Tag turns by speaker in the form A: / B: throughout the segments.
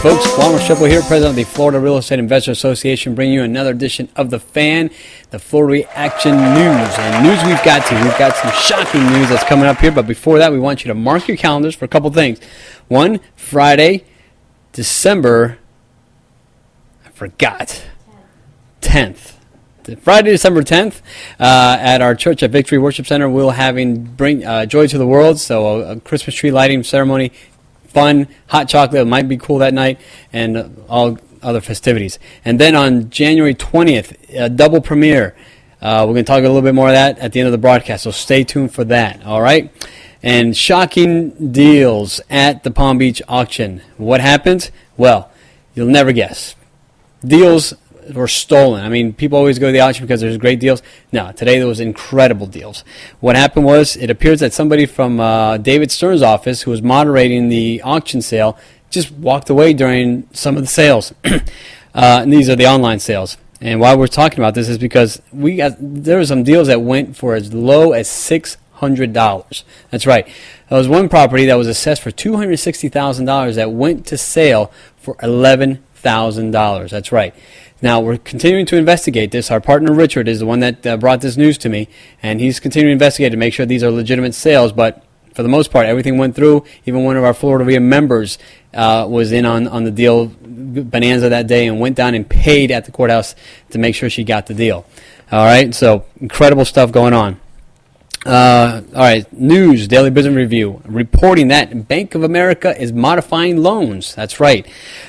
A: folks, Juan Restrepo here, president of the Florida Real Estate Investor Association, bringing you another edition of The Fan, the FLREIA Action News. And news we've got some shocking news that's coming up here, but before that, we want you to mark your calendars for a couple things. One, Friday, December 10th. Friday, December 10th, at our church at Victory Worship Center, we'll bring joy to the world, so a Christmas tree lighting ceremony, fun, hot chocolate, it might be cool that night, and all other festivities. And then on January 20th, a double premiere. We're going to talk a little bit more of that at the end of the broadcast, so stay tuned for that, all right? And shocking deals at the Palm Beach auction. What happened? Well, you'll never guess. Deals were stolen. I mean, people always go to the auction because there's great deals. No, today there was incredible deals. What happened was, it appears that somebody from David Stern's office, who was moderating the auction sale, just walked away during some of the sales. And these are the online sales. And why we're talking about this is because there were some deals that went for as low as $600. That's right. There was one property that was assessed for $260,000 that went to sale for $11,000. That's right. Now, we're continuing to investigate this. Our partner, Richard, is the one that brought this news to me, and he's continuing to investigate to make sure these are legitimate sales, but for the most part, everything went through. Even one of our FLREIA members was in on the deal bonanza that day and went down and paid at the courthouse to make sure she got the deal. All right, so incredible stuff going on. All right, news, Daily Business Review, reporting that Bank of America is modifying loans. That's right.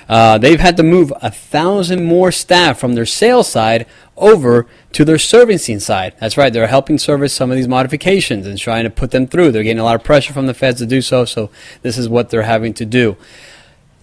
A: They've had to move 1,000 more staff from their sales side over to their servicing side. That's right. They're helping service some of these modifications and trying to put them through. They're getting a lot of pressure from the feds to do so, so this is what they're having to do.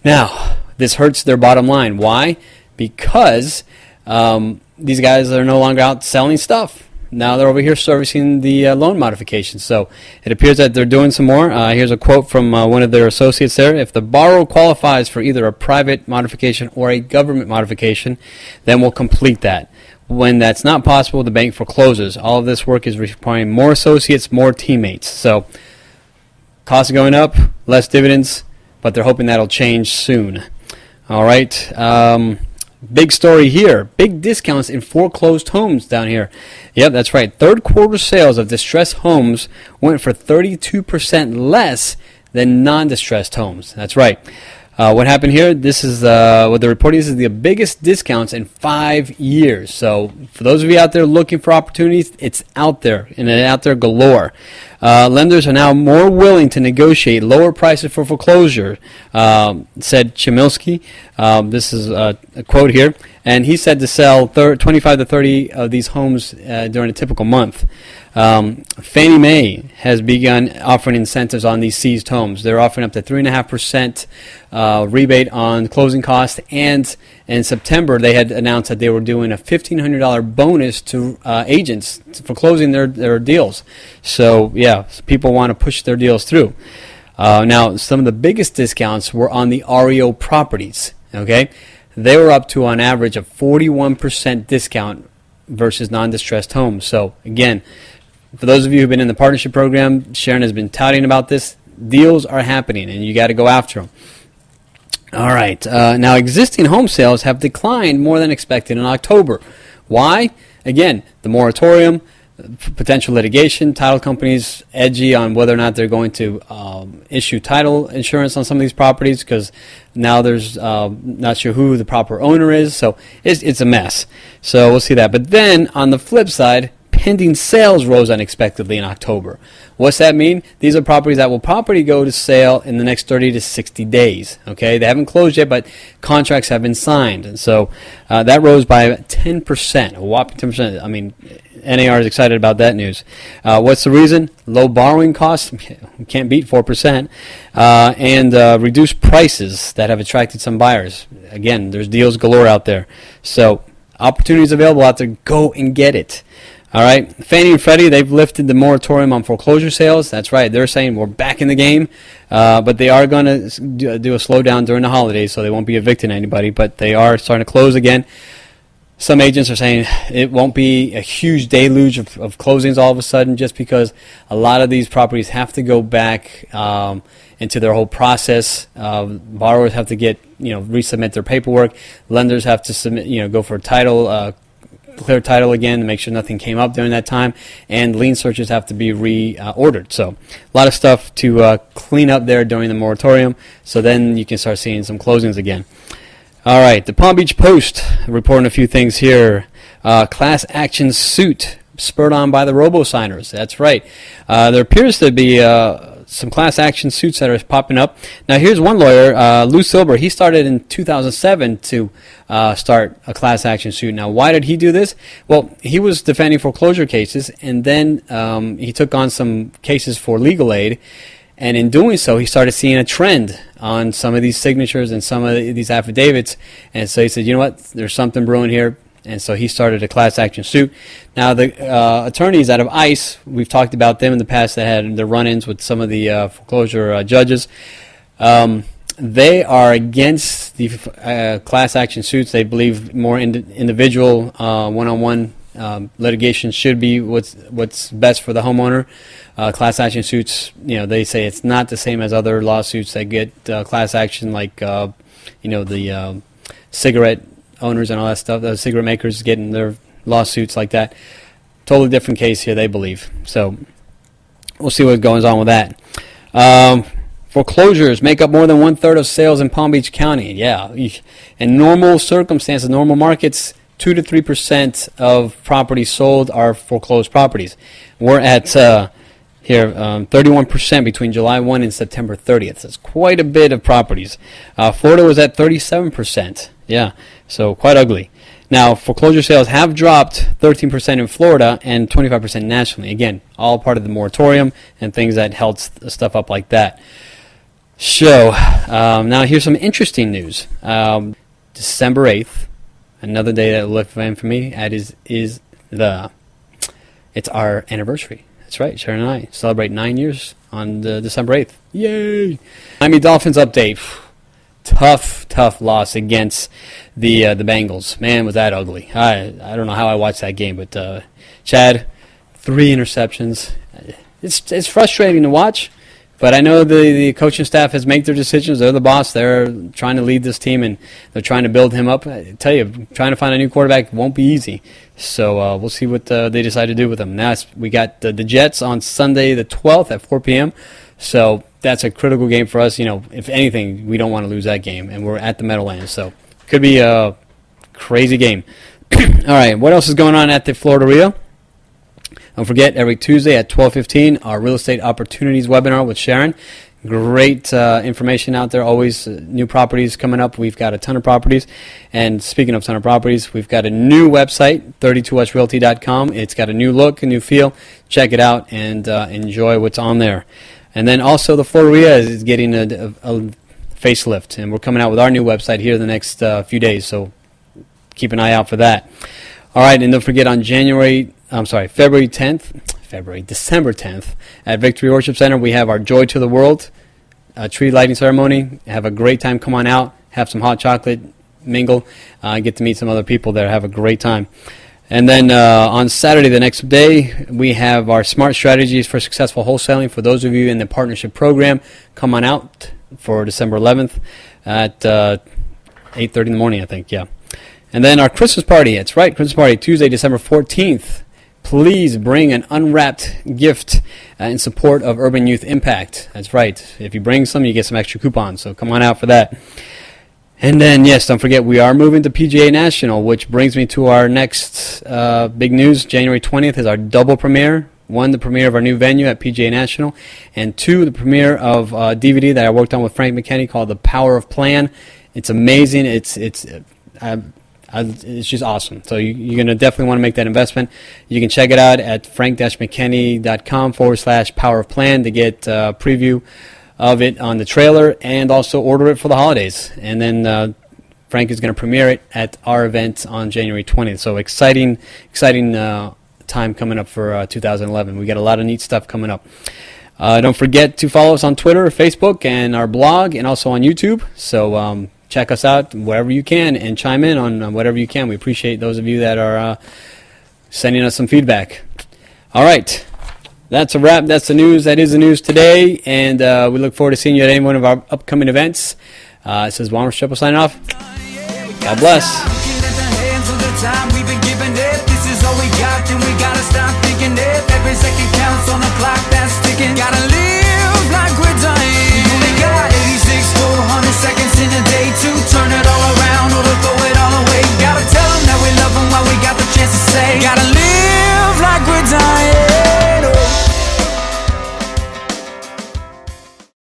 A: Now, this hurts their bottom line. Why? Because these guys are no longer out selling stuff. Now they're over here servicing the loan modifications. So it appears that they're doing some more. Here's a quote from one of their associates there. If the borrower qualifies for either a private modification or a government modification, then we'll complete that. When that's not possible, the bank forecloses. All of this work is requiring more associates, more teammates. So costs are going up, less dividends, but they're hoping that'll change soon. All right. Big story here. Big discounts in foreclosed homes down here. Yep, that's right. Third quarter sales of distressed homes went for 32% less than non-distressed homes. That's right. What happened here? This is what the report is the biggest discounts in 5 years. So for those of you out there looking for opportunities, it's out there, and it's out there galore. Lenders are now more willing to negotiate lower prices for foreclosure, said Chmielewski. This is a quote here. And he said to sell 25 to 30 of these homes during a typical month. Fannie Mae has begun offering incentives on these seized homes. They're offering up to 3.5% rebate on closing costs, and in September they had announced that they were doing a $1,500 bonus to agents for closing their deals. So yeah, people want to push their deals through. Now, some of the biggest discounts were on the REO properties. Okay, they were up to on average a 41% discount versus non-distressed homes. So again, for those of you who've been in the partnership program, Sharon has been touting about this. Deals are happening, and you got to go after them. All right. Now, existing home sales have declined more than expected in October. Why? Again, the moratorium, potential litigation, title companies edgy on whether or not they're going to issue title insurance on some of these properties, because now there's not sure who the proper owner is. So it's a mess. So we'll see that. But then on the flip side, pending sales rose unexpectedly in October. What's that mean? These are properties that will probably go to sale in the next 30 to 60 days. Okay, they haven't closed yet, but contracts have been signed, and so that rose by 10%, a whopping 10%. I mean, NAR is excited about that news. What's the reason? Low borrowing costs, we can't beat 4%, and reduced prices that have attracted some buyers. Again, there's deals galore out there, so opportunities available out there. Go and get it. All right, Fannie and Freddie, they've lifted the moratorium on foreclosure sales. That's right. They're saying we're back in the game, but they are going to do a slowdown during the holidays, so they won't be evicting anybody, but they are starting to close again. some agents are saying it won't be a huge deluge of closings all of a sudden, just because a lot of these properties have to go back into their whole process. Borrowers have to resubmit their paperwork. Lenders have to submit, go for title, clear title again to make sure nothing came up during that time, and lien searches have to be reordered. So a lot of stuff to clean up there during the moratorium, so then you can start seeing some closings again. All right, the Palm Beach Post reporting a few things here. Class action suit spurred on by the Robo-Signers. That's right. There appears to be some class action suits that are popping up. Now, here's one lawyer, Lou Silber. He started in 2007 to start a class action suit. Now, why did he do this? Well, he was defending foreclosure cases, and then he took on some cases for legal aid. And in doing so, he started seeing a trend on some of these signatures and some of these affidavits. And so he said, you know what, there's something brewing here. And so he started a class action suit. Now, the attorneys out of ICE, we've talked about them in the past that had their run-ins with some of the foreclosure judges. They are against the class action suits. They believe more individual one-on-one litigation should be what's best for the homeowner. Class action suits, they say it's not the same as other lawsuits that get class action, like the cigarette owners and all that stuff. The cigarette makers getting their lawsuits like that. Totally different case here, they believe. So we'll see what goes on with that. Foreclosures make up more than 1/3 of sales in Palm Beach County. Yeah, in normal circumstances, normal markets, 2 to 3% of properties sold are foreclosed properties. We're at 31% between July 1 and September 30th. That's quite a bit of properties. Florida was at 37%. Yeah, so quite ugly. Now, foreclosure sales have dropped 13% in Florida and 25% nationally. Again, all part of the moratorium and things that held stuff up like that. So, now here's some interesting news. December 8th, another day that will live in for me, it's our anniversary. That's right, Sharon and I celebrate 9 years on December 8th. Yay! Miami Dolphins update. Tough loss against the Bengals. Man, was that ugly. I don't know how I watched that game, but Chad, 3 interceptions. It's frustrating to watch, but I know the coaching staff has made their decisions. They're the boss. They're trying to lead this team, and they're trying to build him up. I tell you, trying to find a new quarterback won't be easy. So we'll see what they decide to do with him. Now we got the Jets on Sunday the 12th at 4 p.m., so that's a critical game for us. If anything, we don't want to lose that game, and we're at the Meadowlands, so could be a crazy game. All right, what else is going on at the FLREIA? Don't forget, every Tuesday at 12:15, our Real Estate Opportunities webinar with Sharon. Great information out there, always new properties coming up. We've got a ton of properties. And speaking of ton of properties, we've got a new website, 32westrealty.com. It's got a new look, a new feel. Check it out and enjoy what's on there. And then also the FLREIA is getting a facelift, and we're coming out with our new website here the next few days, so keep an eye out for that. All right, and don't forget on December 10th at Victory Worship Center, we have our Joy to the World tree lighting ceremony. Have a great time. Come on out, have some hot chocolate, mingle, get to meet some other people there. Have a great time. And then on Saturday, the next day, we have our Smart Strategies for Successful Wholesaling. For those of you in the partnership program, come on out for December 11th at 8:30 in the morning, I think, yeah. And then our Christmas party, that's right, Christmas party, Tuesday, December 14th. Please bring an unwrapped gift in support of Urban Youth Impact. That's right. If you bring some, you get some extra coupons, so come on out for that. And then, yes, don't forget, we are moving to PGA National, which brings me to our next big news. January 20th is our double premiere. 1, the premiere of our new venue at PGA National, and 2, the premiere of a DVD that I worked on with Frank McKinney called The Power of Plan. It's amazing. It's just awesome. So you're going to definitely want to make that investment. You can check it out at frank-mckinney.com/Power of Plan to get a preview of it on the trailer, and also order it for the holidays. And then Frank is going to premiere it at our event on January 20th. So exciting time coming up for 2011. We got a lot of neat stuff coming up. Don't forget to follow us on Twitter, Facebook, and our blog, and also on YouTube. So check us out wherever you can and chime in on whatever you can. We appreciate those of you that are sending us some feedback. All right. That's a wrap. That's the news. That is the news today. And we look forward to seeing you at any one of our upcoming events. It says Juan Restrepo signing off. God bless.
B: This is all we got, then we gotta stop thinking. Every second counts on the clock that's ticking. Gotta live.